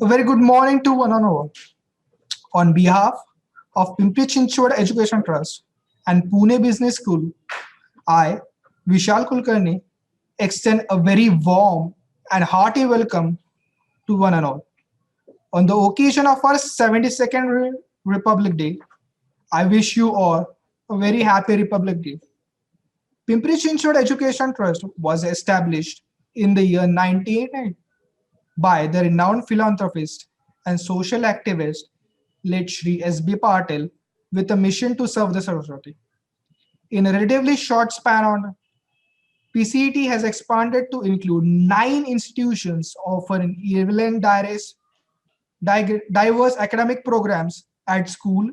A very good morning to one and all. On behalf of Pimpri Chinchwad Education Trust and Pune Business School, I, Vishal Kulkarni, extend a very warm and hearty welcome to one and all. On the occasion of our 72nd Republic Day, I wish you all a very happy Republic Day. Pimpri Chinchwad Education Trust was established in the year 1989 by the renowned philanthropist and social activist late Shri S.B. Patil with a mission to serve the Saraswati. In a relatively short span on PCET has expanded to include 9 institutions offering equivalent diverse academic programs at school,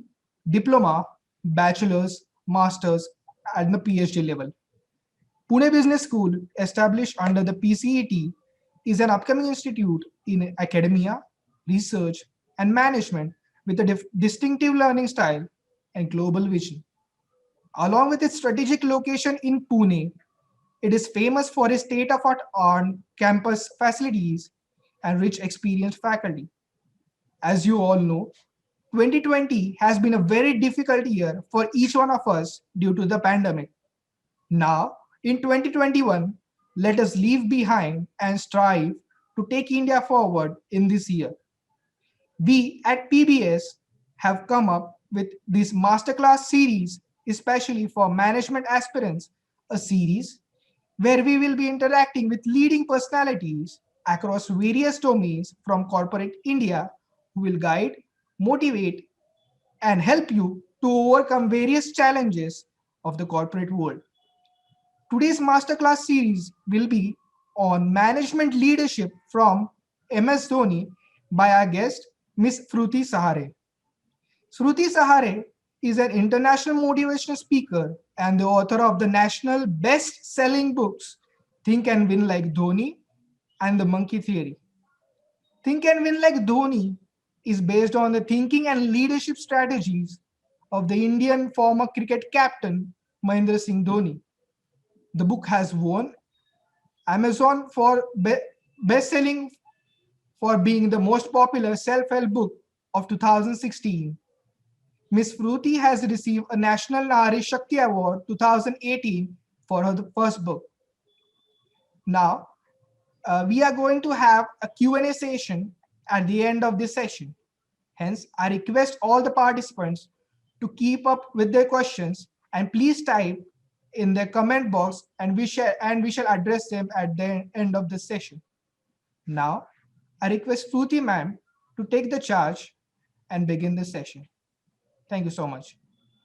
diploma, bachelor's, master's, and the PhD level. Pune Business School, established under the PCET, is an upcoming institute in academia, research, and management with a distinctive learning style and global vision. Along with its strategic location in Pune, it is famous for its state-of-art on-campus facilities and rich experienced faculty. As you all know, 2020 has been a very difficult year for each one of us due to the pandemic. Now, in 2021, let us leave behind and strive to take India forward in this year. We at PBS have come up with this masterclass series, especially for management aspirants, a series where we will be interacting with leading personalities across various domains from corporate India who will guide, motivate, and help you to overcome various challenges of the corporate world. Today's masterclass series will be on management leadership from MS Dhoni by our guest, Miss Shruti Sahare. Shruti Sahare is an international motivational speaker and the author of the national best-selling books Think and Win Like Dhoni and The Monkey Theory. Think and Win Like Dhoni is based on the thinking and leadership strategies of the Indian former cricket captain Mahendra Singh Dhoni. The book has won Amazon for best-selling for being the most popular self-help book of 2016. Miss Fruti has received a National Nari Shakti Award 2018 for her first book. Now, we are going to have a Q&A session at the end of this session. Hence, I request all the participants to keep up with their questions and please type in the comment box and we shall address them at the end of the session. Now, I request Fruti ma'am to take the charge and begin the session. Thank you so much.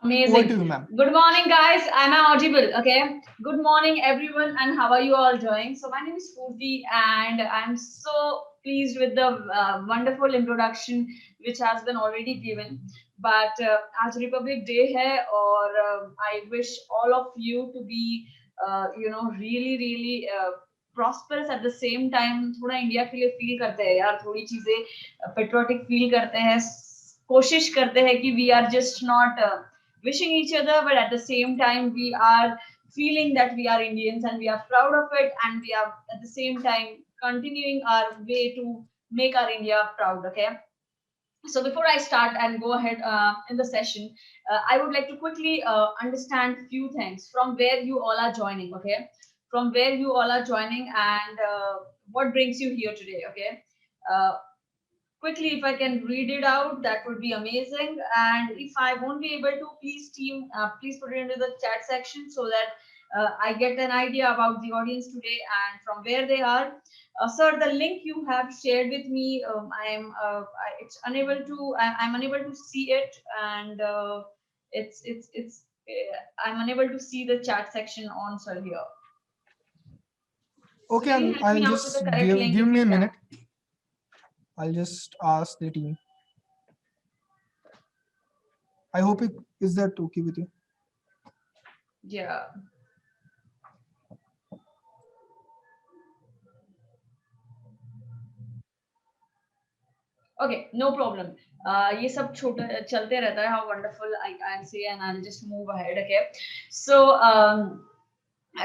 Over to you, Amazing. ma'am. Good morning, guys. Am I audible? Okay. Good morning, everyone, and how are you all doing? So, my name is Purti, and I'm so pleased with the wonderful introduction which has been already given. But as Republic Day hai, or I wish all of you to be, really prosperous at the same time. थोड़ा India के लिए feel करते हैं यार, थोड़ी चीजें patriotic feel करते हैं, कोशिश करते हैं कि we are just not wishing each other, but at the same time, we are feeling that we are Indians and we are proud of it, and we are at the same time continuing our way to make our India proud. Okay. So before I start and go ahead in the session, I would like to quickly understand few things from where you all are joining. Okay, from where you all are joining and what brings you here today. Okay. Uh, Quickly, if I can read it out, that would be amazing. And if I won't be able to, please put it into the chat section so that I get an idea about the audience today and from where they are. Sir, the link you have shared with me, I'm unable to see it, and I'm unable to see the chat section on sir here. So Okay, can you help I'll me out with just the correct link? give me a minute. I'll just ask the team. I hope it is that okay with you. Yeah. Okay, no problem. ये सब छोटे चलते रहता है. How wonderful I say, and I'll just move ahead. Okay, so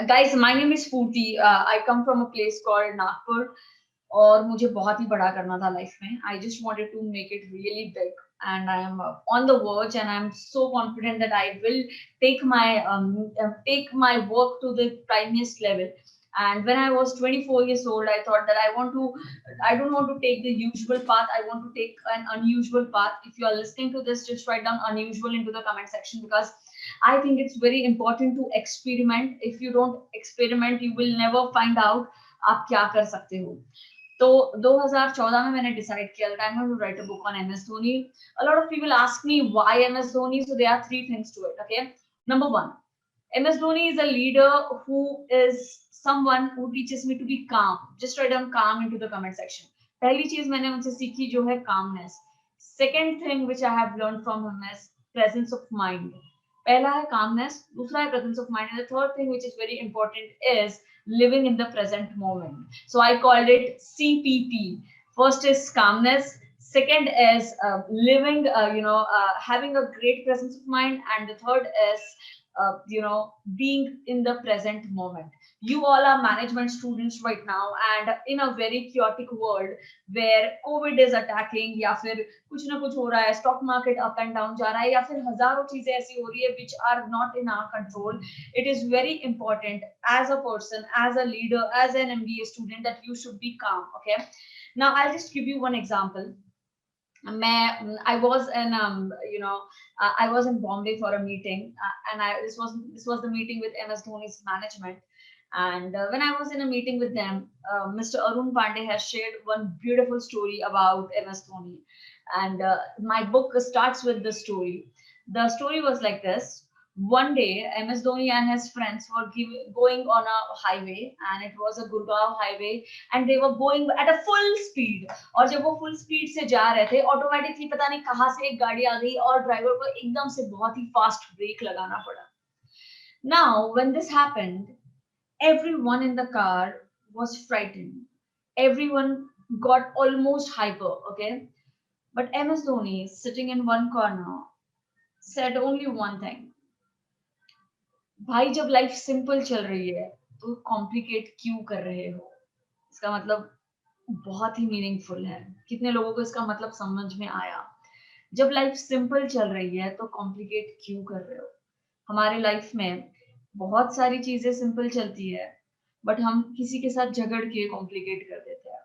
guys, my name is Purti. I come from a place called Nagpur. और मुझे बहुत ही बड़ा करना था लाइफ में. I just wanted to make it really big, and I am on the verge, and I'm so confident that I will take my work to the primest level. And when I was 24 years old, I thought that I don't want to take the usual path. I want to take an unusual path. If you are listening to this, just write down unusual into the comment section, because I think it's very important to experiment. If you don't experiment, you will never find out आप क्या कर सकते हो. तो 2014 में मैंने decide किया that I'm going to write a book on MS Dhoni. A lot of people ask me why MS Dhoni. So there are three things to it. Okay, number one, MS Dhoni is a leader who is someone who teaches me to be calm. Just write down calm into the comment section. पहली चीज मैंने उनसे सीखी जो है calmness. Second thing which I have learned from him is presence of mind. पहला है calmness, दूसरा है presence of mind, and the third thing which is very important is living in the present moment. So I called it CPP. First is calmness, second is living, having a great presence of mind, and the third is being in the present moment. You all are management students right now, and in a very chaotic world where COVID is attacking, या फिर कुछ ना कुछ हो रहा है, stock market up and down जा रहा है, या फिर हजारों चीजें ऐसी हो रही है which are not in our control. It is very important as a person, as a leader, as an MBA student, that you should be calm. Okay, now I'll just give you one example. I was in I was in Bombay for a meeting, and this was the meeting with MS Dhoni's management. And when I was in a meeting with them, Mr. Arun Pandey has shared one beautiful story about MS Dhoni, and my book starts with the story. The story was like this. One day, MS Dhoni and his friends were going on a highway, and it was a Gurgaon highway, and they were going at a full speed. और जब वो full speed से जा रहे थे, automatically पता नहीं कहाँ से एक गाड़ी आ गई और ड्राइवर को एकदम से बहुत ही फास्ट ब्रेक लगाना पड़ा. Now, when this happened, everyone in the car was frightened. Everyone got almost hyper, okay? But MS Dhoni, sitting in one corner, said only one thing. भाई जब लाइफ सिंपल चल रही है तो कॉम्प्लिकेट क्यों कर रहे हो? इसका मतलब बहुत ही मीनिंगफुल है. कितने लोगों को इसका मतलब समझ में आया? जब लाइफ सिंपल चल रही है तो कॉम्प्लिकेट क्यों कर रहे हो? हमारे लाइफ में बहुत सारी चीजें सिंपल चलती है, बट हम किसी के साथ झगड़ के कॉम्प्लिकेट कर देते हैं.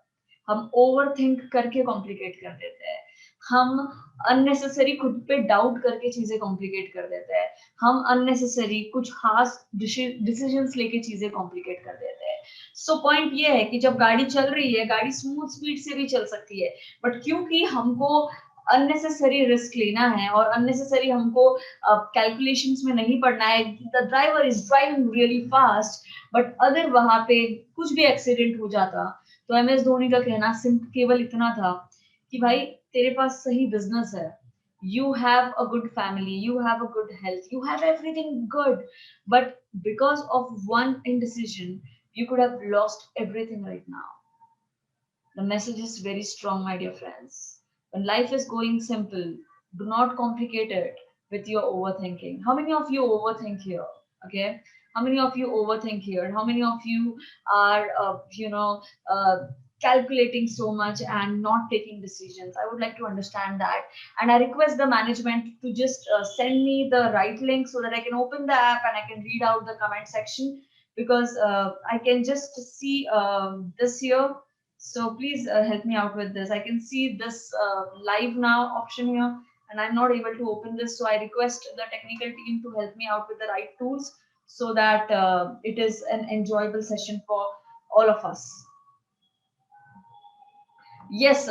हम ओवर थिंक करके कॉम्प्लिकेट कर देते हैं. हम अननेसेसरी खुद पे डाउट करके चीजें कॉम्प्लिकेट कर देते हैं. हम अननेसेसरी कुछ खास डिसीजंस लेके चीजें कॉम्प्लिकेट कर देते हैं. सो पॉइंट ये है कि जब गाड़ी चल रही है, गाड़ी स्मूथ स्पीड से भी चल सकती है, बट क्योंकि हमको अननेसेसरी रिस्क लेना है और अननेसेसरी हमको कैलकुलेशंस में नहीं पड़ना है, the driver is driving really fast, but अगर वहां पे कुछ भी एक्सीडेंट हो जाता, तो MS धोनी का कहना केवल इतना था कि भाई तेरे पास सही बिजनेस है, you have a good family, you have a good health, you have everything good, but because of one indecision you could have lost everything right now. The message is very strong, my dear friends. When life is going simple, do not complicate it with your overthinking. How many of you overthink here? Okay, how many of you overthink here? How many of you are calculating so much and not taking decisions? I would like to understand that, and I request the management to just send me the right link so that I can open the app and I can read out the comment section, because I can just see this here. So please help me out with this. I can see this live now option here, and I'm not able to open this. So I request the technical team to help me out with the right tools so that it is an enjoyable session for all of us. Yes,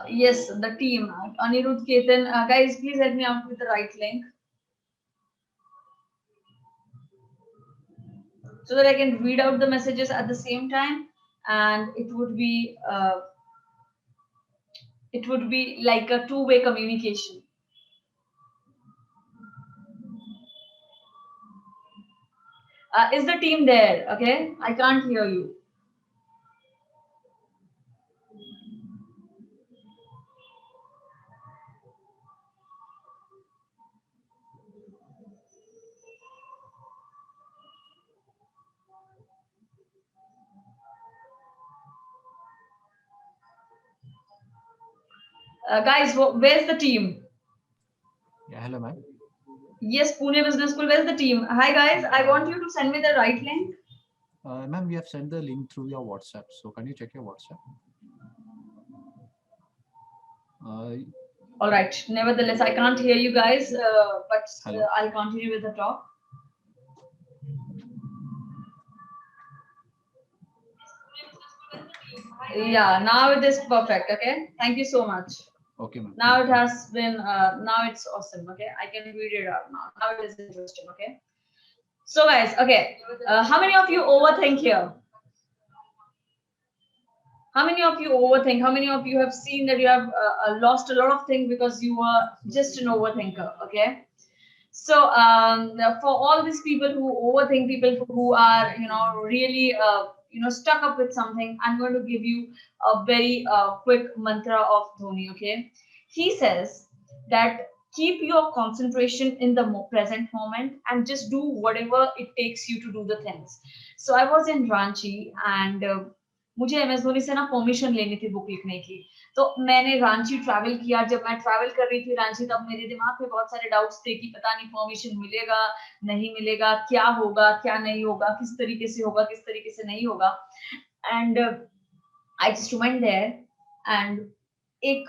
yes, the team, Anirudh, Ketan, guys, please help me out with the right link so that I can read out the messages at the same time, and it would be like a two-way communication. Is the team there? Okay, I can't hear you. Guys, where's the team? Yeah, hello, ma'am. Yes, Pune Business School, where's the team? Hi guys, I want you to send me the right link. Ma'am, we have sent the link through your WhatsApp. So can you check your WhatsApp? All right. Nevertheless, I can't hear you guys, but Hello. I'll continue with the talk. Yeah, now it is perfect. Okay. Thank you so much. Okay, ma'am. Now it has been, now it's awesome. Okay. I can read it out now. Now it is interesting. Okay. So, guys, okay. How many of you overthink here? How many of you overthink? How many of you have seen that you have lost a lot of things because you were just an overthinker? Okay. So for all these people who overthink, people who are really stuck up with something, I'm going to give you a very quick mantra of Dhoni. Okay, he says that keep your concentration in the present moment and just do whatever it takes you to do the things. So I was in Ranchi and मुझे MS Dhoni से ना permission लेनी थी book लिखने की. तो मैंने Ranchi travel किया. जब मैं ट्रैवल कर रही थी रांची, तब मेरे दिमाग में बहुत सारे डाउट्स थे कि पता नहीं परमिशन मिलेगा नहीं मिलेगा, क्या होगा क्या नहीं होगा, किस तरीके से होगा किस तरीके से नहीं होगा. And I just went there एंड एक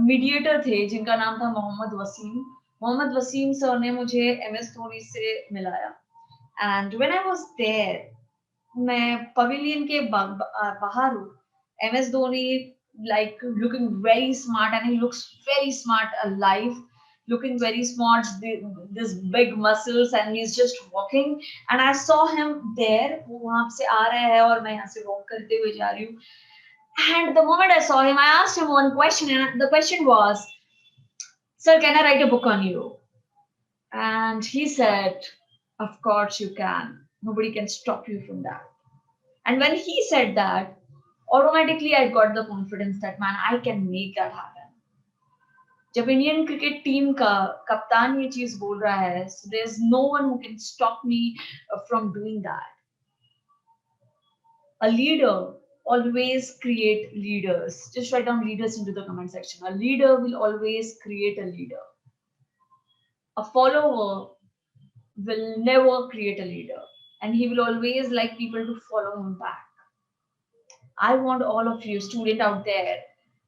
मीडिएटर थे जिनका नाम था मोहम्मद वसीम. मोहम्मद वसीम सर ने मुझे MS धोनी से मिलाया. And when I was there, मैं पवेलियन के बाहर हूँ. MS Dhoni like looking very smart, and he looks very smart alive, looking very smart, this big muscles, and he's just walking, and I saw him there. वो वहां से आ रहा है और मैं यहाँ से walk करते हुए जा रही हूँ. And the moment I saw him, I asked him one question, and the question was, "Sir, can I write a book on you?" And he said, "Of course you can. Nobody can stop you from that." And when he said that, automatically I got the confidence that man, I can make that happen. जब Indian cricket team का कप्तान ये चीज बोल रहा है, so there's no one who can stop me from doing that. A leader always create leaders. Just write down leaders into the comment section. A leader will always create a leader. A follower will never create a leader, and he will always like people to follow him back. I want all of you student out there,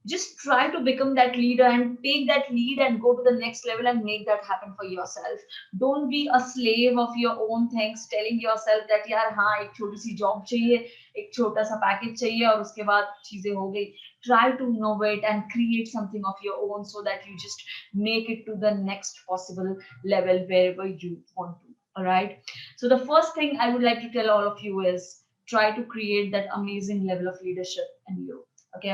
just try to become that leader and take that lead and go to the next level and make that happen for yourself. Don't be a slave of your own things, telling yourself that यार हाँ एक छोटी सी job चाहिए, एक छोटा सा package चाहिए और उसके बाद चीजें हो गई. Try to innovate and create something of your own so that you just make it to the next possible level wherever you want to. All right. So the first thing I would like to tell all of you is try to create that amazing level of leadership in you. Okay.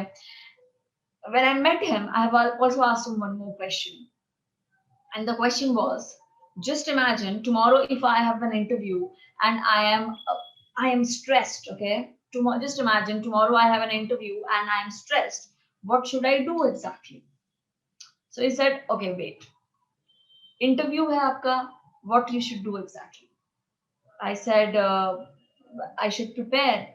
When I met him, I have also asked him one more question. And the question was, just imagine tomorrow if I have an interview and I am stressed, okay? Just imagine tomorrow I have an interview and I am stressed. What should I do exactly? So he said, okay, wait. Interview hai aapka, what you should do exactly? I said, I should prepare.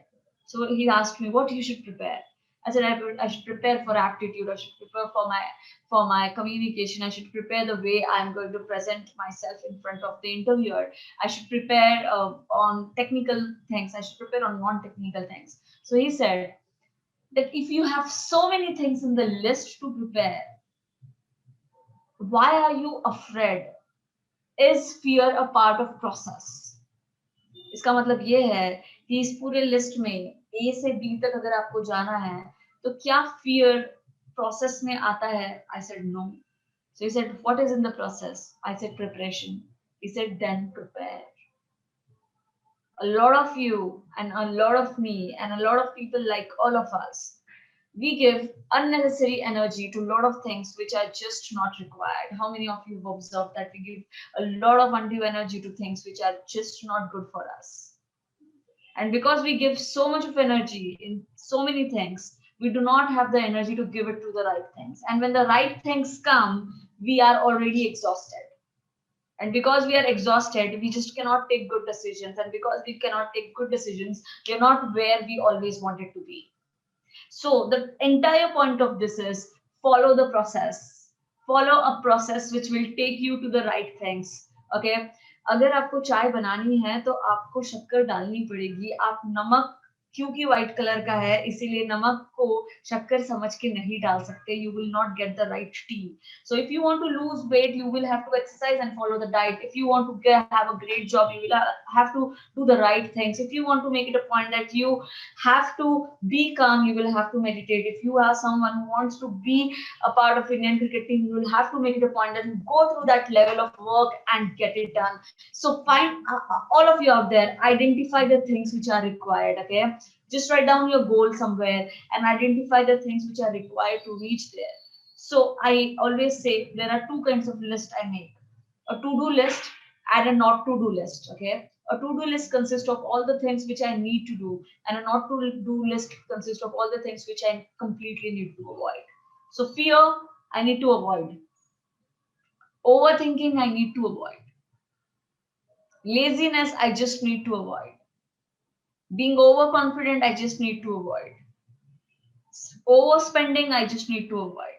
So he asked me what you should prepare. I said I should prepare for aptitude. I should prepare for my communication. I should prepare the way I'm going to present myself in front of the interviewer. I should prepare on technical things. I should prepare on non-technical things. So he said that if you have so many things in the list to prepare, why are you afraid? Is fear a part of process? इसका मतलब ये है कि इस पूरे list में ए से B तक अगर आपको जाना है तो क्या फियर प्रोसेस में आता है? I said no. So he said what is in the process? I said preparation. He said then prepare. A lot of you and a lot of me and a lot of people like all of us, we give unnecessary energy to a lot of things which are just not required. How many of you have observed that we give a lot of undue energy to things which are just not good for us? And because we give so much of energy in so many things, we do not have the energy to give it to the right things. And when the right things come, we are already exhausted. And because we are exhausted, we just cannot take good decisions. And because we cannot take good decisions, we are not where we always wanted to be. So the entire point of this is follow the process, follow a process which will take you to the right things. Okay, अगर आपको चाय बनानी है तो आपको शक्कर डालनी पड़ेगी. आप नमक क्योंकि व्हाइट कलर का है इसीलिए नमक को शक्कर समझ के नहीं डाल सकते. You will not get the right tea. So if you want to lose weight, you will have to exercise and follow the diet. If you want to have a great job, you will have to do the right things. If you want to make it a point that you have to be calm, you will have to meditate. If you are someone who wants to be a part of Indian cricket team, you will have to make it a point that you go through that level of work and get it done. So find all of you out there, identify the things which are required. Okay, just write down your goal somewhere and identify the things which are required to reach there. So I always say there are two kinds of list I make: a to-do list and a not to-do list. Okay, a to-do list consists of all the things which I need to do, and a not to-do list consists of all the things which I completely need to avoid. So fear, I need to avoid. Overthinking, I need to avoid. Laziness, I just need to avoid. Being overconfident, I just need to avoid. Overspending, I just need to avoid.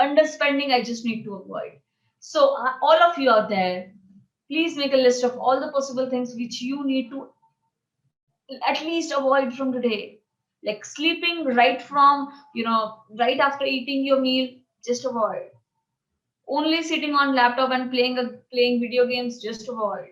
Underspending, I just need to avoid. So all of you out there, please make a list of all the possible things which you need to at least avoid from today. Like sleeping right from, right after eating your meal, just avoid. Only sitting on laptop and playing video games, just avoid.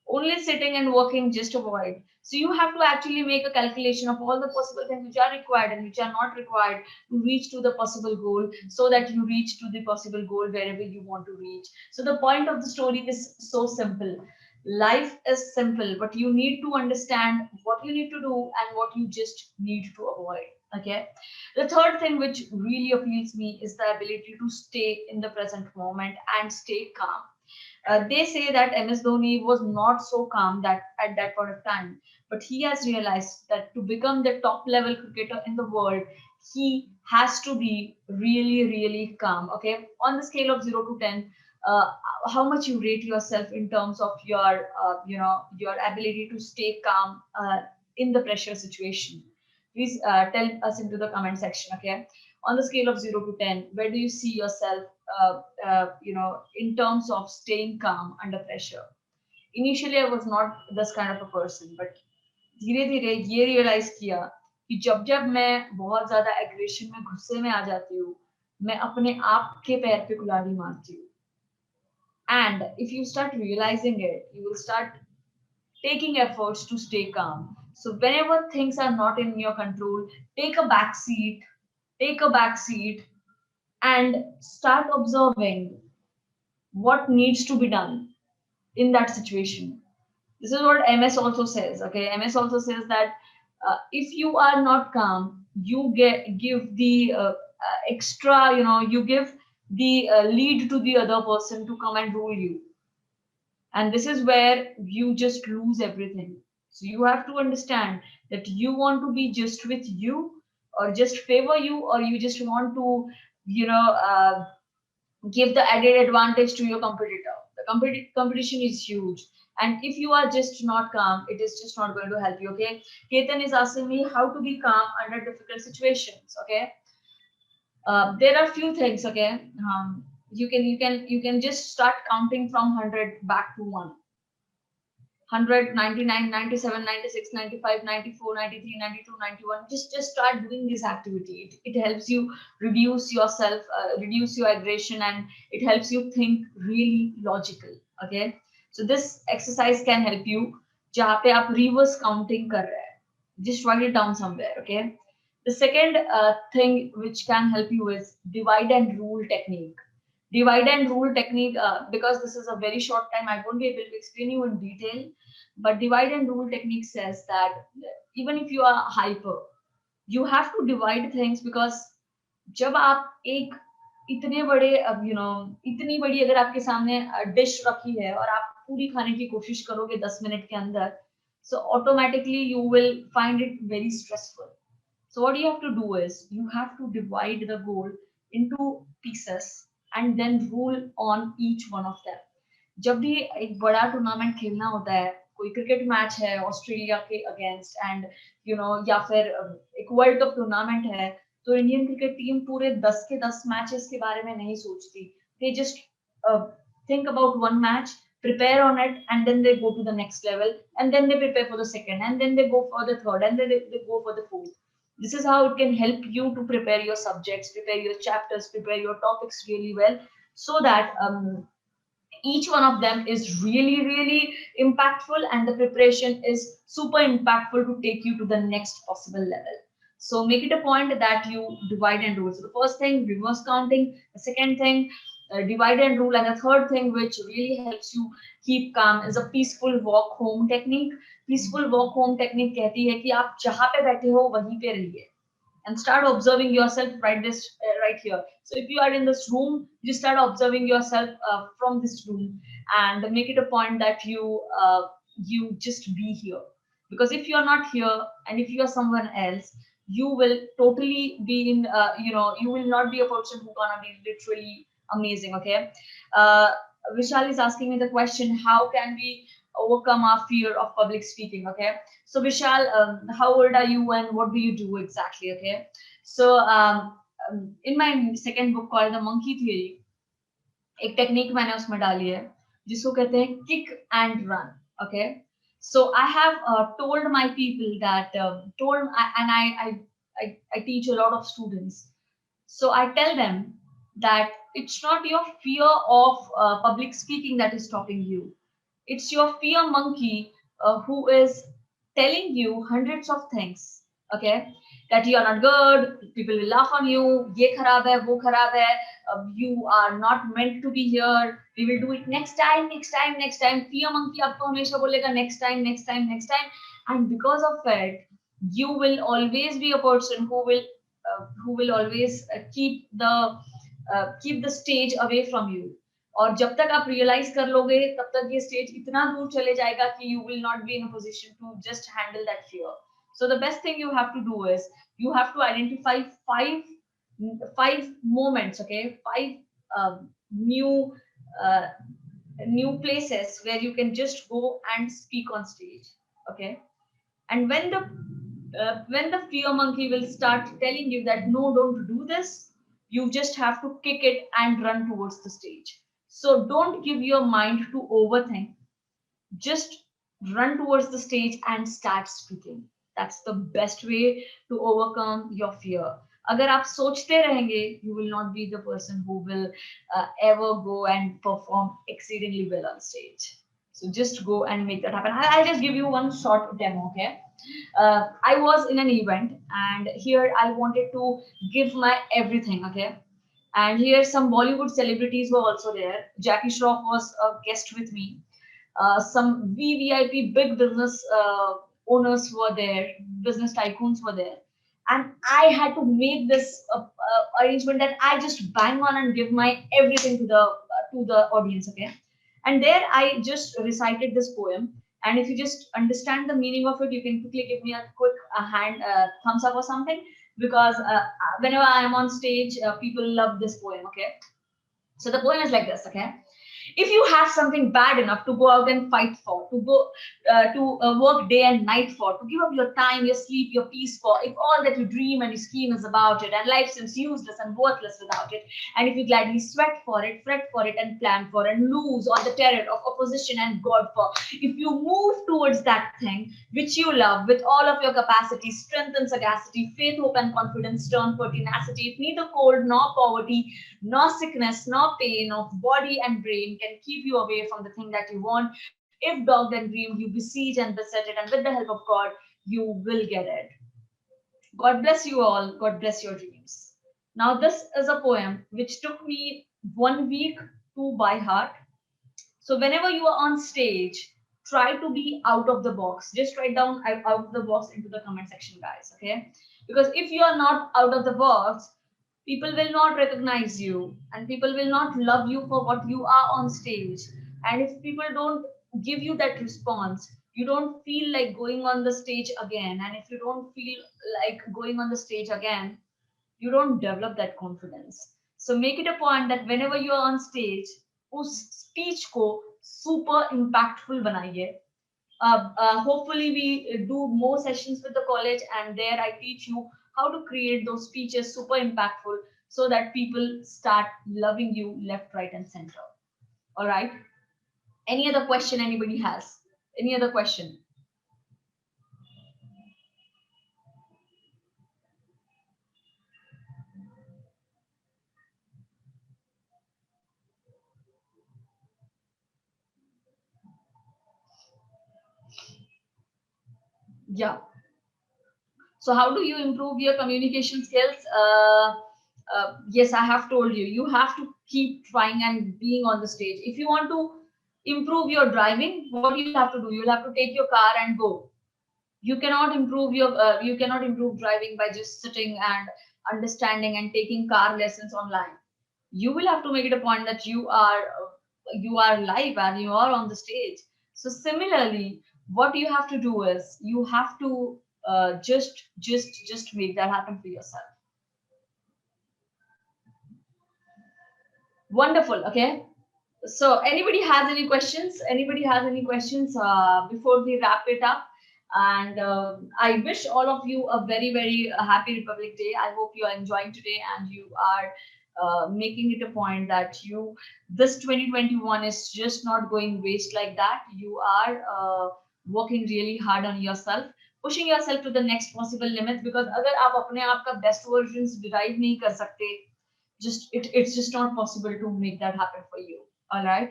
Only sitting and working, just avoid. So you have to actually make a calculation of all the possible things which are required and which are not required to reach to the possible goal, so that you reach to the possible goal wherever you want to reach. So the point of the story is so simple. Life is simple, but you need to understand what you need to do and what you just need to avoid. Okay. The third thing which really appeals me is the ability to stay in the present moment and stay calm. They say that MS Dhoni was not so calm that at that point of time, but he has realized that to become the top level cricketer in the world, he has to be really, really calm. Okay, on the scale of 0 to 10, uh, how much you rate yourself in terms of your, your ability to stay calm in the pressure situation? Please tell us into the comment section. Okay, on the scale of 0 to 10, where do you see yourself? In terms of staying calm under pressure. Initially, I was not this kind of a person, but धीरे धीरे ये realize किया कि जब जब मैं बहुत ज्यादा aggression में गुस्से में आ जाती हूँ, मैं अपने आप के पैर पे कुल्हाड़ी मारती हूँ. And if you start realizing it, you will start taking efforts to stay calm. So whenever things are not in your control, take a back seat, and start observing what needs to be done in that situation. This is what MS also says. Okay, MS also says that if you are not calm, you give the extra, you give the lead to the other person to come and rule you, and this is where you just lose everything. So you have to understand that you want to be just with you, or just favor you, or you just want to, give the added advantage to your competitor. The competition is huge. And if you are just not calm, it is just not going to help you. Okay. Ketan is asking me how to be calm under difficult situations. Okay. There are few things. Okay. You can just start counting from 100 back to 1. 100, 99, 97, 96, 95, 94, 93, 92, 91. Just start doing this activity. It helps you reduce yourself, reduce your aggression, and it helps you think really logical. Okay. So this exercise can help you. जहाँ पे आप reverse counting कर रहे हैं. Just write it down somewhere. Okay. The second thing which can help you is divide and rule technique. Divide and rule technique, because this is a very short time, I won't be able to explain you in detail. But divide and rule technique says that even if you are hyper, you have to divide things, because जब आप एक इतने बड़े इतनी बड़ी अगर आपके सामने डिश रखी है और आप पूरी खाने की कोशिश करोगे 10 मिनट के अंदर, so automatically you will find it very stressful. So what you have to do is you have to divide the goal into pieces and then rule on each one of them. जब भी एक बड़ा tournament खेलना होता है, कोई cricket match है Australia के अगेंस्ट, एंड या फिर एक वर्ल्ड कप टूर्नामेंट है, तो इंडियन क्रिकेट टीम पूरे 10 के 10 मैचेस के बारे में नहीं सोचती. They just think about one match, prepare on it, and then they go to the next level, and then they prepare for the second, and then they go for the third, and then they go for the fourth. This is how it can help you to prepare your subjects, prepare your chapters, prepare your topics really well, so that each one of them is really, really impactful, and the preparation is super impactful to take you to the next possible level. So make it a point that you divide and rule. So the first thing, reverse counting. The second thing, divide and rule. And the third thing, which really helps you keep calm, is a peaceful walk home technique. Peaceful walk home technique कहती है कि आप जहाँ पे बैठे हो वहीं पे रहिए. And start observing yourself right here. So if you are in this room, just start observing yourself from this room, and make it a point that you just be here. Because if you are not here, and if you are someone else, you will totally be in you will not be a person who gonna be literally amazing. Okay. Vishal is asking me the question, how can we overcome our fear of public speaking? Okay. So Vishal, how old are you and what do you do exactly? Okay. So in my second book called The Monkey Theory, एक technique मैंने उसमें डाली है जिसको कहते हैं kick and run. Okay. So I have told my people that I teach a lot of students. So I tell them that it's not your fear of public speaking that is stopping you. It's your fear monkey who is telling you hundreds of things. Okay, that you are not good, people will laugh on you, ye kharab hai, wo kharab hai, you are not meant to be here, we will do it next time, next time, next time. Fear monkey aapko hamesha bolega next time, next time, next time. And because of it, you will always be a person who will always keep the stage away from you. और जब तक आप realise कर लोगे तब तक ये stage इतना दूर चले जाएगा कि you will not be in a position to just handle that fear. So the best thing you have to do is you have to identify five moments, okay, five new places where you can just go and speak on stage. Okay. And when the fear monkey will start telling you that no, don't do this, you just have to kick it and run towards the stage. So don't give your mind to overthink. Just run towards the stage and start speaking. That's the best way to overcome your fear. अगर आप सोचते रहेंगे, you will not be the person who will ever go and perform exceedingly well on stage. So just go and make that happen. I'll just give you one short demo, okay? I was in an event, and here I wanted to give my everything, okay? And here some Bollywood celebrities were also there. Jackie Shroff was a guest with me. Some VVIP big business owners were there, business tycoons were there. And I had to make this arrangement that I just bang on and give my everything to the audience, okay? And there I just recited this poem. And if you just understand the meaning of it, you can quickly give me a quick thumbs up or something, because whenever I am on stage, people love this poem, okay? So the poem is like this, okay? If you have something bad enough to go out and fight for, to go to work day and night for, to give up your time, your sleep, your peace for, if all that you dream and you scheme is about it, and life seems useless and worthless without it, and if you gladly sweat for it, fret for it, and plan for, and lose on the terror of opposition and God for, if you move towards that thing which you love with all of your capacity, strength and sagacity, faith, hope, and confidence, turn pertinacity, if neither cold nor poverty, nor sickness, nor pain of body and brain can keep you away from the thing that you want. If dogged and dreamed, you besiege and beset it, and with the help of God, you will get it. God bless you all. God bless your dreams. Now, this is a poem which took me 1 week to by heart. So whenever you are on stage, try to be out of the box. Just write down out of the box into the comment section, guys, okay? Because if you are not out of the box, people will not recognize you, and people will not love you for what you are on stage. And if people don't give you that response, you don't feel like going on the stage again. And if you don't feel like going on the stage again, you don't develop that confidence. So make it a point that whenever you are on stage, उस speech को super impactful बनाइए. Hopefully we do more sessions with the college, and there I teach you how to create those speeches super impactful so that people start loving you left, right, and center. All right. Any other question anybody has? Any other question? Yeah. So how do you improve your communication skills? Yes, I have told you. You have to keep trying and being on the stage. If you want to improve your driving, what you'll have to do, you'll have to take your car and go. You cannot improve driving by just sitting and understanding and taking car lessons online. You will have to make it a point that you are live and you are on the stage. So similarly, what you have to do is you have to just make that happen for yourself. Wonderful. Okay. So anybody has any questions? Anybody has any questions before we wrap it up? And I wish all of you a very happy Republic Day. I hope you are enjoying today and you are making it a point that this 2021 is just not going waste like that. You are working really hard on yourself, pushing yourself to the next possible limit, because अगर आप अपने आप का best versions derive नहीं कर सकते, it's just not possible to make that happen for you. All right.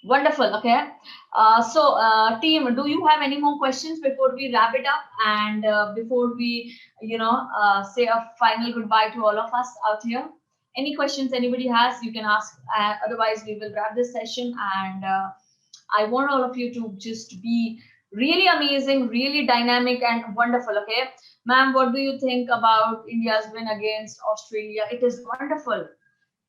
Wonderful. Okay. Team, do you have any more questions before we wrap it up and before we, say a final goodbye to all of us out here? Any questions anybody has, you can ask. Otherwise, we will wrap this session. And I want all of you to just be really amazing, really dynamic, and wonderful. Okay, ma'am, what do you think about India's win against Australia? It is wonderful.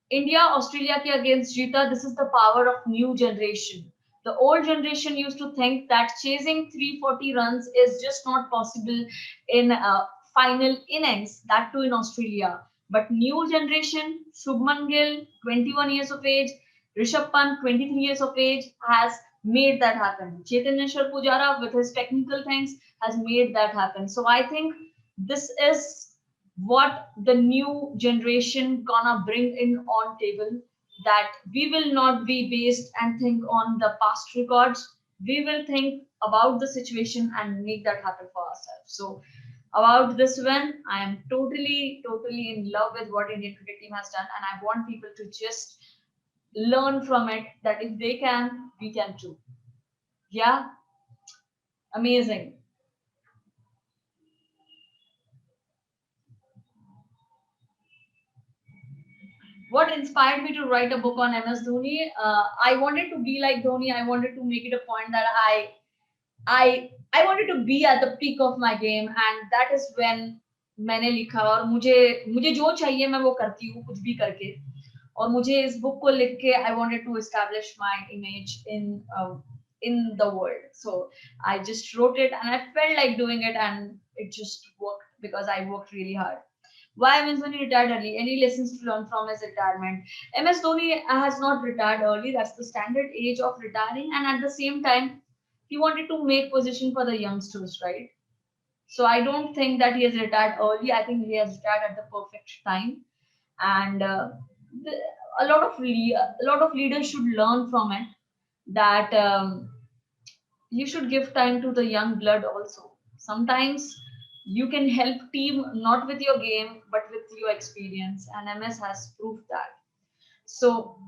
India, Australia ke against Jeeta, this is the power of new generation. The old generation used to think that chasing 340 runs is just not possible in final innings, that too in Australia. But new generation, Shubman Gill, 21 years of age, Rishabh Pant, 23 years of age, has made that happen. Cheteshwar Pujara, with his technical things, has made that happen. So I think this is what the new generation gonna bring in on table, that we will not be based and think on the past records. We will think about the situation and make that happen for ourselves. So about this win, I am totally in love with what Indian cricket team has done, and I want people to just learn from it, that if they can, we can too. Yeah. Amazing. What inspired me to write a book on MS Dhoni? I wanted to be like Dhoni. I wanted to make it a point that I wanted to be at the peak of my game, and that is when मैंने लिखा, और मुझे जो चाहिए मैं वो करती हूँ कुछ भी करके, और मुझे इस बुक को लिख के I wanted to establish my image in the world. So I just wrote it and I felt like doing it, and it just worked because I worked really hard. Why MS Dhoni retired early? Any lessons to learn from his retirement? MS Dhoni has not retired early. That's the standard age of retiring. And at the same time, he wanted to make position for the youngsters, right? So I don't think that he has retired early. I think he has retired at the perfect time. And a lot of leaders should learn from it, that you should give time to the young blood also. Sometimes you can help team not with your game but with your experience, and MS has proved that. So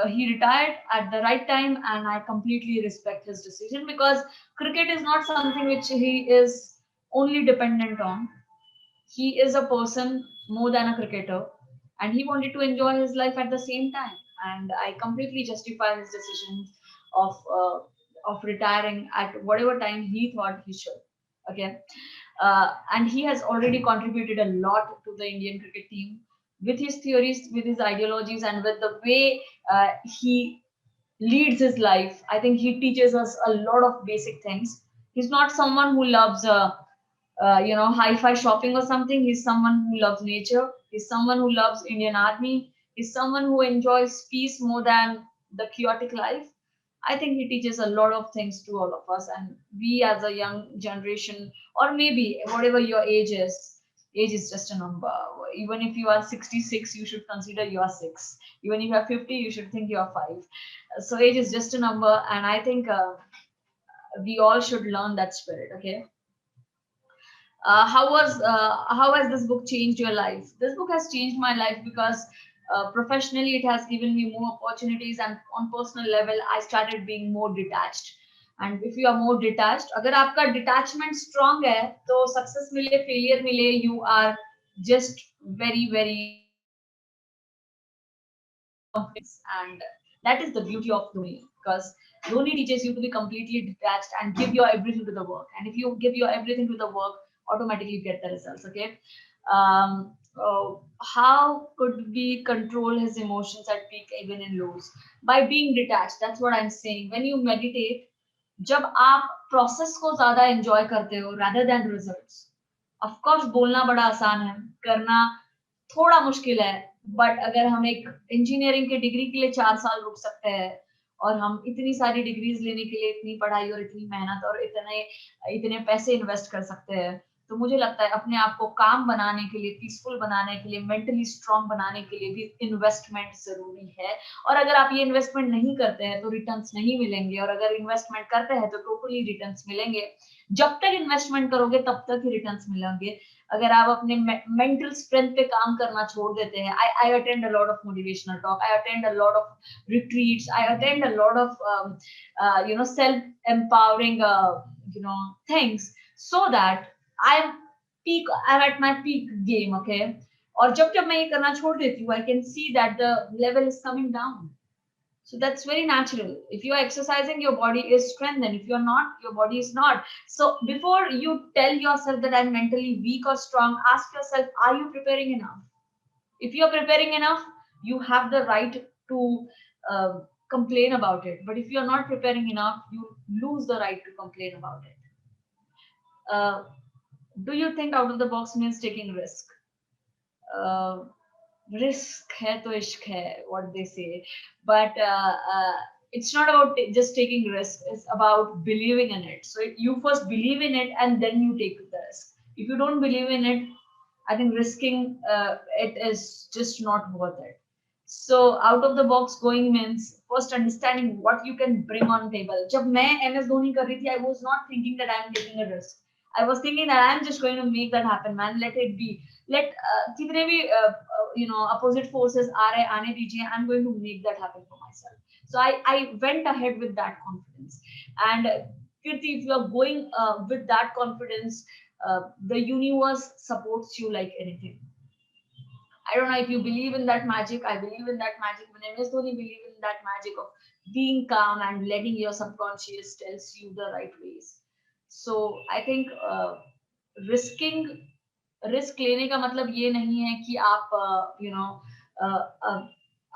he retired at the right time, and I completely respect his decision, because cricket is not something which he is only dependent on. He is a person more than a cricketer, and he wanted to enjoy his life at the same time, and I completely justify his decision of retiring at whatever time he thought he should. Okay. And he has already contributed a lot to the Indian cricket team with his theories, with his ideologies, and with the way he leads his life. I think he teaches us a lot of basic things. He's not someone who loves, hi-fi shopping or something. He's someone who loves nature. He's someone who loves Indian Army. He's someone who enjoys peace more than the chaotic life. I think he teaches a lot of things to all of us, and we as a young generation, or maybe whatever your age is just a number. Even if you are 66, you should consider you are 6. Even if you are 50, you should think you are 5. So age is just a number, and I think we all should learn that spirit. Okay. How has this book changed your life? This book has changed my life because professionally it has given me more opportunities, and on personal level I started being more detached. And if you are more detached, अगर आपका detachment strong है, तो success मिले failure मिले, you are just very and that is the beauty of Dhoni, because Dhoni teaches you to be completely detached and give your everything to the work. And if you give your everything to the work, automatically you get the results. Okay. How could we control his emotions at peak even in lows? By being detached. That's what I'm saying. When you meditate, जब आप process को ज्यादा enjoy करते हो rather than results. Of course बोलना बड़ा आसान है, करना थोड़ा मुश्किल है, बट अगर हम एक इंजीनियरिंग के डिग्री के लिए 4 साल रुक सकते हैं, और हम इतनी सारी डिग्रीज लेने के लिए इतनी पढ़ाई और इतनी मेहनत और इतने इतने पैसे इन्वेस्ट कर सकते हैं, तो मुझे लगता है अपने आप को काम बनाने के लिए, पीसफुल बनाने के लिए, मेंटली स्ट्रांग बनाने के लिए भी इन्वेस्टमेंट जरूरी है. और अगर आप ये इन्वेस्टमेंट नहीं करते हैं तो रिटर्न्स नहीं मिलेंगे, और अगर इन्वेस्टमेंट करते हैं तो टोटली रिटर्न्स मिलेंगे. जब तक इन्वेस्टमेंट करोगे तब तक ही रिटर्न्स मिलेंगे. अगर आप अपने मेंटल स्ट्रेंथ पे काम करना छोड़ देते हैं, I attend a lot of motivational talk, I attend a lot of retreats, I attend a lot of self empowering things, so that I'm at my peak game. Okay. और जब मैं ये करना छोड़ देती हूँ, I can see that the level is coming down. So that's very natural. If you are exercising, your body is strengthened. If you're not, your body is not. So before you tell yourself that I'm mentally weak or strong, ask yourself, are you preparing enough? If you're preparing enough, you have the right to complain about it. But if you're not preparing enough, you lose the right to complain about it. Do you think out of the box means taking risk? Risk hai to ishq hai, what they say, but it's not about just taking risk, it's about believing in it. So you first believe in it and then you take the risk. If you don't believe in it, I think risking it is just not worth it. So out of the box going means first understanding what you can bring on table. जब मैं MS Dhoni कर रही थी, I was not thinking that I am taking a risk. I was thinking that I am just going to make that happen, man. Let it be. Let कितने भी opposite forces आ रहे आने दीजिए. I'm going to make that happen for myself. So I went ahead with that confidence. And Kirti, if you are going with that confidence, the universe supports you like anything. I don't know if you believe in that magic. I believe in that magic. When MS Dhoni believe in that magic of being calm and letting your subconscious tells you the right ways. So I think risking risk लेने का मतलब ये नहीं है कि आप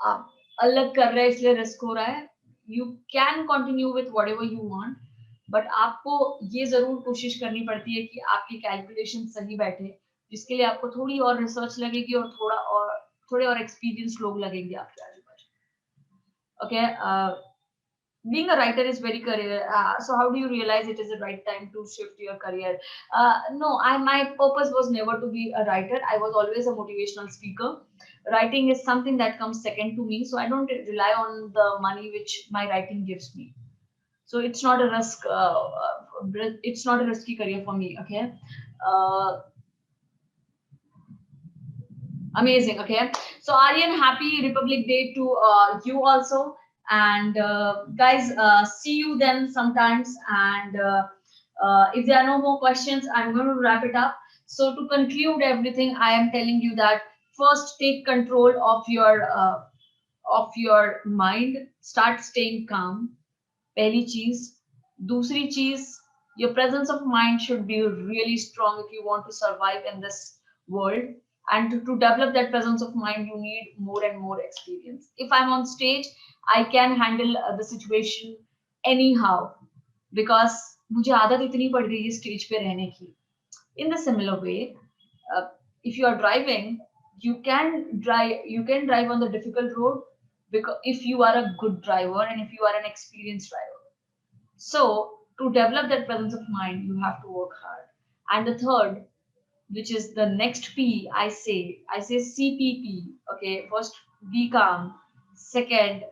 आप अलग कर रहे हैं इसलिए रिस्क हो रहा है. You can continue with whatever you want, but आपको ये जरूर कोशिश करनी पड़ती है कि आपकी कैलकुलेशन सही बैठे, जिसके लिए आपको थोड़ी और रिसर्च लगेगी और थोड़े और एक्सपीरियंस लोग लगेंगे आपके आजू बाजू. Okay. Being a writer is very career. So how do you realize it is the right time to shift your career? No, my purpose was never to be a writer. I was always a motivational speaker. Writing is something that comes second to me, so I don't rely on the money which my writing gives me. So it's not a risk. It's not a risky career for me. Okay. Amazing. Okay. So Aryan, happy Republic Day to you also. And guys, see you then sometimes. And if there are no more questions, I'm going to wrap it up. So to conclude everything, I am telling you that first take control of your mind. Start staying calm. पहली चीज. दूसरी चीज, your presence of mind should be really strong if you want to survive in this world. And to develop that presence of mind, you need more and more experience. If I'm on stage, I can handle the situation anyhow, because मुझे आदत इतनी पड़ गई है stage पे रहने की. In the similar way, if you are driving, you can drive on the difficult road because if you are a good driver and if you are an experienced driver. So to develop that presence of mind, you have to work hard. And the third, which is the next P, I say CPP. Okay, first be calm. Second,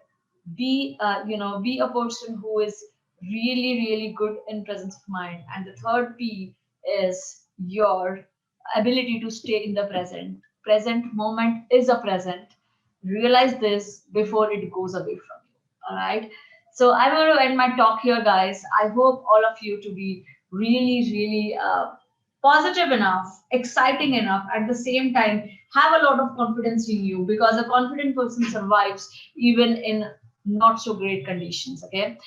be a person who is really good in presence of mind. And the third P is your ability to stay in the present. Present moment is a present. Realize this before it goes away from you. All right. So I'm going to end my talk here, guys. I hope all of you to be really positive enough, exciting enough, at the same time have a lot of confidence in you, because a confident person survives even in not so great conditions. Okay.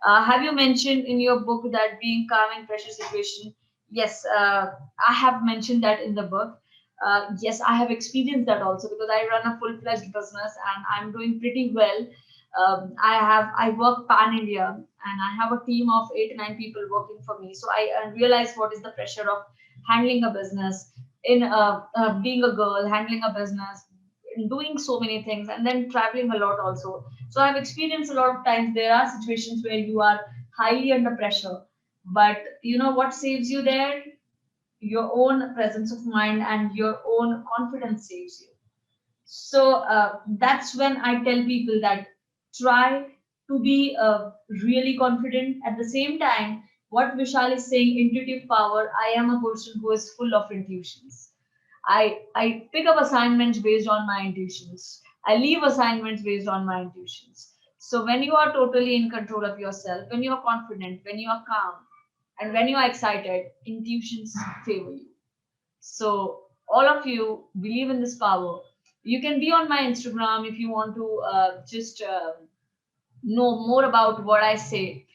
Have you mentioned in your book that being calm in pressure situation? Yes, I have mentioned that in the book. Yes, I have experienced that also, because I run a full-fledged business and I'm doing pretty well. I work pan India and I have a team of 8 9 people working for me. So I realize what is the pressure of handling a business, in being a girl, handling a business, doing so many things, and then traveling a lot also. So I've experienced a lot of times there are situations where you are highly under pressure, but you know what saves you there? Your own presence of mind and your own confidence saves you. So that's when I tell people that try to be really confident. At the same time, what Vishal is saying, intuitive power, I am a person who is full of intuitions. I pick up assignments based on my intuitions. I leave assignments based on my intuitions. So when you are totally in control of yourself, when you are confident, when you are calm, and when you are excited, intuitions favor you. So all of you believe in this power. You can be on my Instagram if you want to just know more about what I say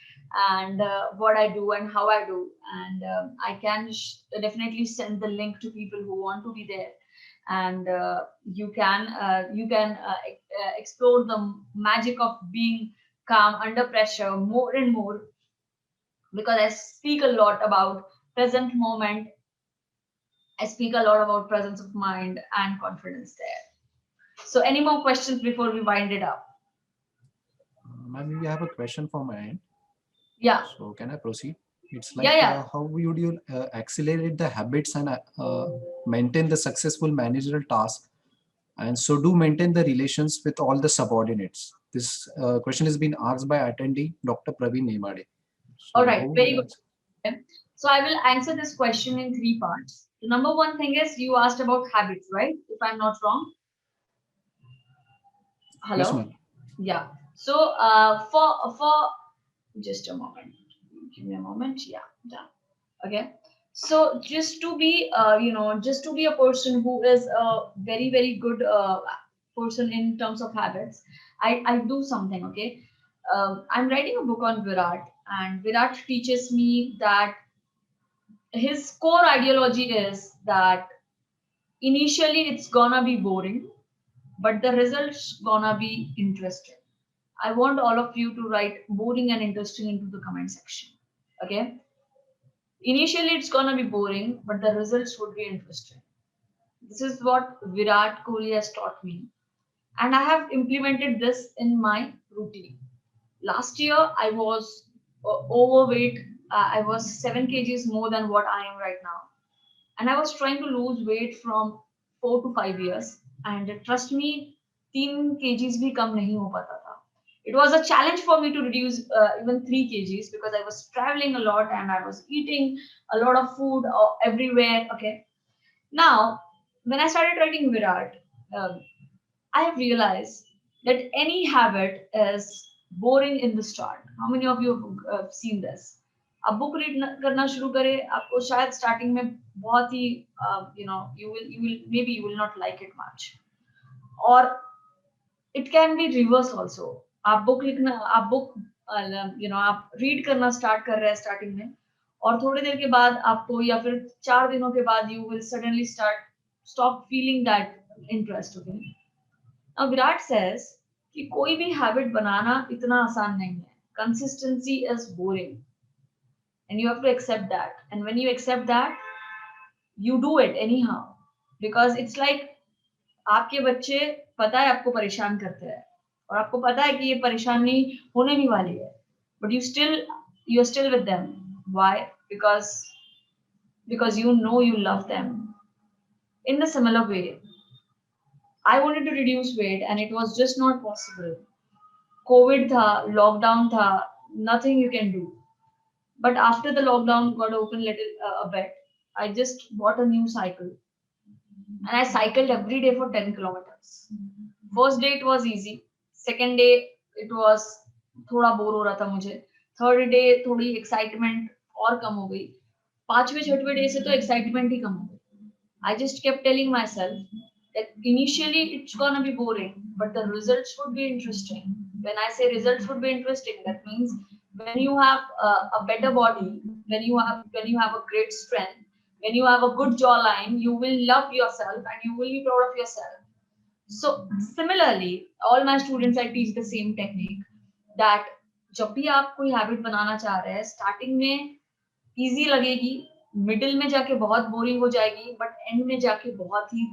and what I do and how I do. And I can definitely send the link to people who want to be there. And you can explore the magic of being calm under pressure more and more, because I speak a lot about present moment. I speak a lot about presence of mind and confidence there. So, any more questions before we wind it up? Ma'am, we have a question from my end. Yeah, So can I proceed? It's yeah, like yeah. how would you accelerate the habits and maintain the successful managerial task, and so do maintain the relations with all the subordinates? This question has been asked by attendee Dr. Praveen Nemade. All So how right, would very you good. answer? Okay. So, I will answer this question in three parts. The number one thing is you asked about habits, right? If I'm not wrong. Yes, Hello? ma'am. Yeah. So, for just a moment. Give me a moment. Yeah, done. Okay. So just to be just to be a person who is a very good person in terms of habits, I do something. Okay. I'm writing a book on Virat, and Virat teaches me that his core ideology is that initially it's gonna be boring, but the results gonna be interesting. I want all of you to write boring and interesting into the comment section. Okay. Initially, it's gonna be boring, but the results would be interesting. This is what Virat Kohli has taught me, and I have implemented this in my routine. Last year, I was overweight. I was 7 kgs more than what I am right now, and I was trying to lose weight from 4 to 5 years. And trust me, 3 kgs भी कम नहीं हो पाता था. It was a challenge for me to reduce even 3 kgs, because I was traveling a lot and I was eating a lot of food everywhere. Okay, now when I started writing Virat, um, I have realized that any habit is boring in the start. How many of you have seen this? आप book read करना शुरू करें, आपको शायद starting में बहुत ही you will maybe you will not like it much, or it can be reverse also. आप read करना स्टार्ट कर रहे हैं स्टार्टिंग में, और थोड़ी देर के बाद आपको, या फिर 4 दिनों के बाद, you will suddenly start stop feeling that interest. Okay. अब विराट सेज कि कोई भी हैबिट बनाना इतना आसान नहीं है. Consistency is boring, and you have to accept that. And when you accept that, you do it anyhow, because it's like आपके बच्चे पता है आपको परेशान करते हैं, और आपको पता है कि ये परेशानी होने भी वाली है, but you're still with them. Why? Because you know you love them. In the similar way, I wanted to reduce weight and it was just not possible. COVID tha, lockdown tha, nothing you can do. But after the lockdown got open little a bit, I just bought a new cycle and I cycled every day for 10 kilometers. First day it was easy. Second day it was थोड़ा bore हो रहा था मुझे. Third day थोड़ी excitement और कम हो गई. पांचवे छठवे डे से तो excitement ही कम हो गई. I just kept telling myself that initially it's gonna be boring, but the results would be interesting. When I say results would be interesting, that means when you have a better body, when you have a great strength, when you have a good jawline, you will love yourself and you will be proud of yourself. So similarly, all my students I teach the same technique that जब भी आप कोई habit बनाना चाह रहे हैं, starting में easy लगेगी, middle में जाके बहुत बोरिंग हो जाएगी, बट एंड में जाके बहुत ही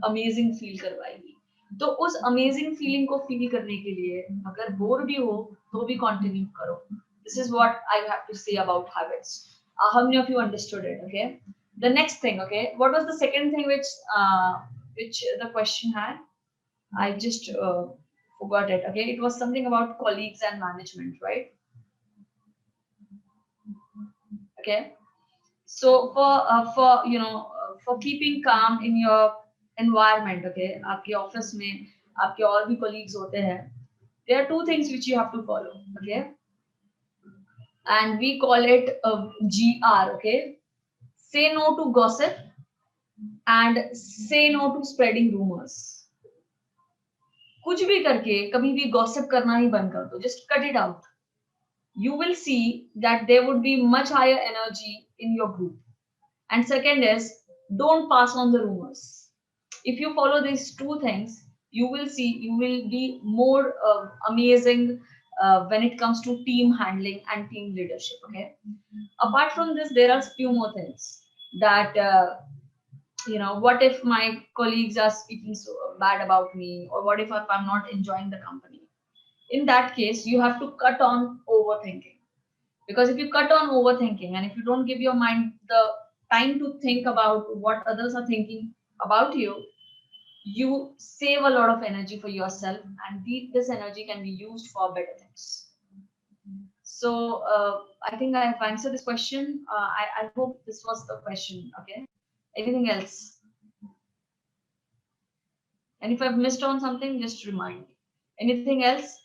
अमेजिंग फील करवाएगी. तो उस अमेजिंग फीलिंग को फील करने के लिए अगर बोर भी हो तो भी कंटिन्यू करो. This is what I have to say about habits. How many of you understood it? Okay. The next thing, okay. What was the second thing which the question had? I just forgot it. Okay, it was something about colleagues and management, right? Okay. So for for keeping calm in your environment, okay, आपके office में आपके और भी colleagues होते हैं. There are two things which you have to follow, okay, and we call it GR, okay. Say no to gossip and say no to spreading rumors. कुछ भी करके कभी भी gossip करना ही बंद कर दो. Just cut it out. You will see that there would be much higher energy in your group. And second is, don't pass on the rumors. If you follow these two things, you will see you will be more amazing when it comes to team handling and team leadership. Okay. Apart from this, there are few more things that what if my colleagues are speaking so bad about me, or what if I'm not enjoying the company? In that case, you have to cut on overthinking. Because if you cut on overthinking and if you don't give your mind the time to think about what others are thinking about you, you save a lot of energy for yourself, and this energy can be used for better things. So I think I have answered this question. I hope this was the question. Okay. Anything else? And if I've missed on something, just remind me. Anything else?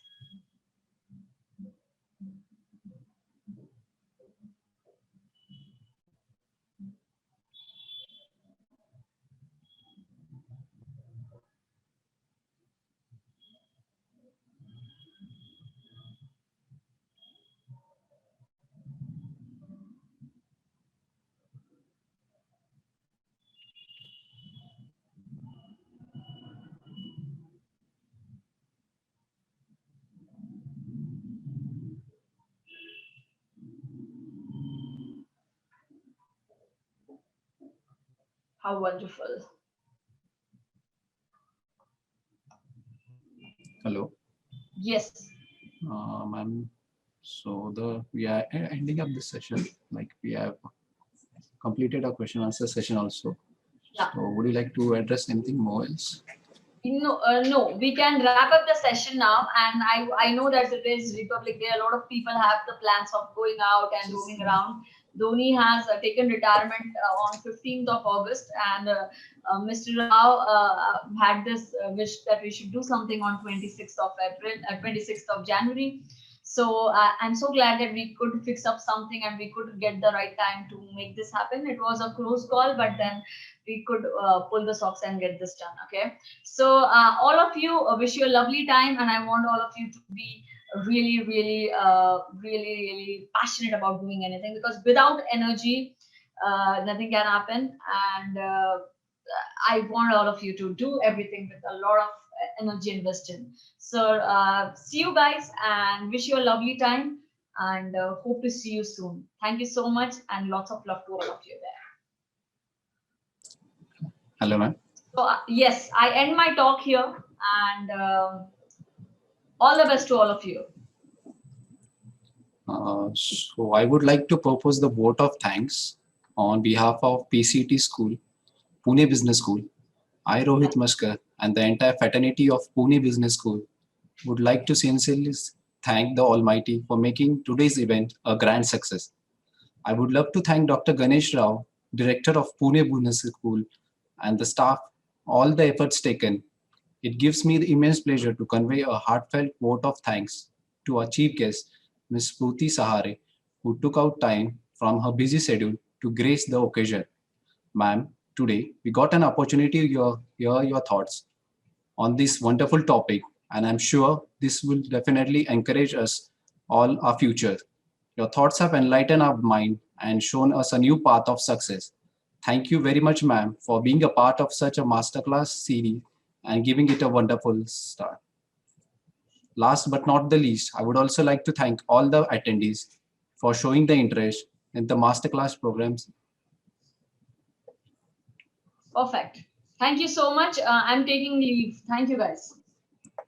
How wonderful. Hello. Yes. Ma'am. So we are ending up this session. Like we have completed our question answer session also. Yeah. So would you like to address anything more else? No, we can wrap up the session now. And I know that it is Republic Day. A lot of people have the plans of going out and roaming around. Dhoni has taken retirement on 15th of August, and Mr. Rao had this wish that we should do something on 26th of April, 26th of January. So I'm so glad that we could fix up something and we could get the right time to make this happen. It was a close call, but then we could pull the socks and get this done. Okay. So all of you, wish you a lovely time, and I want all of you to be really passionate about doing anything, because without energy, nothing can happen. And I want all of you to do everything with a lot of energy invested. So see you guys and wish you a lovely time, and hope to see you soon. Thank you so much, and lots of love to all of you there. Hello, ma'am. So yes, I end my talk here, and All the best to all of you. So I would like to propose the vote of thanks on behalf of PCT School, Pune Business School. I, Rohit Maskar, and the entire fraternity of Pune Business School would like to sincerely thank the Almighty for making today's event a grand success. I would love to thank Dr. Ganesh Rao, Director of Pune Business School, and the staff, all the efforts taken. It gives me the immense pleasure to convey a heartfelt vote of thanks to our chief guest, Ms. Spooty Sahare, who took out time from her busy schedule to grace the occasion. Ma'am, today we got an opportunity to hear your thoughts on this wonderful topic, and I'm sure this will definitely encourage us all our future. Your thoughts have enlightened our mind and shown us a new path of success. Thank you very much, ma'am, for being a part of such a masterclass series and giving it a wonderful start. Last but not the least, I would also like to thank all the attendees for showing the interest in the masterclass programs. Perfect. Thank you so much. I'm taking leave. Thank you, guys.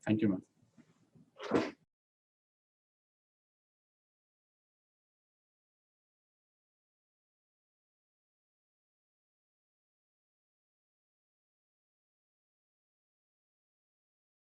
Thank you, ma'am.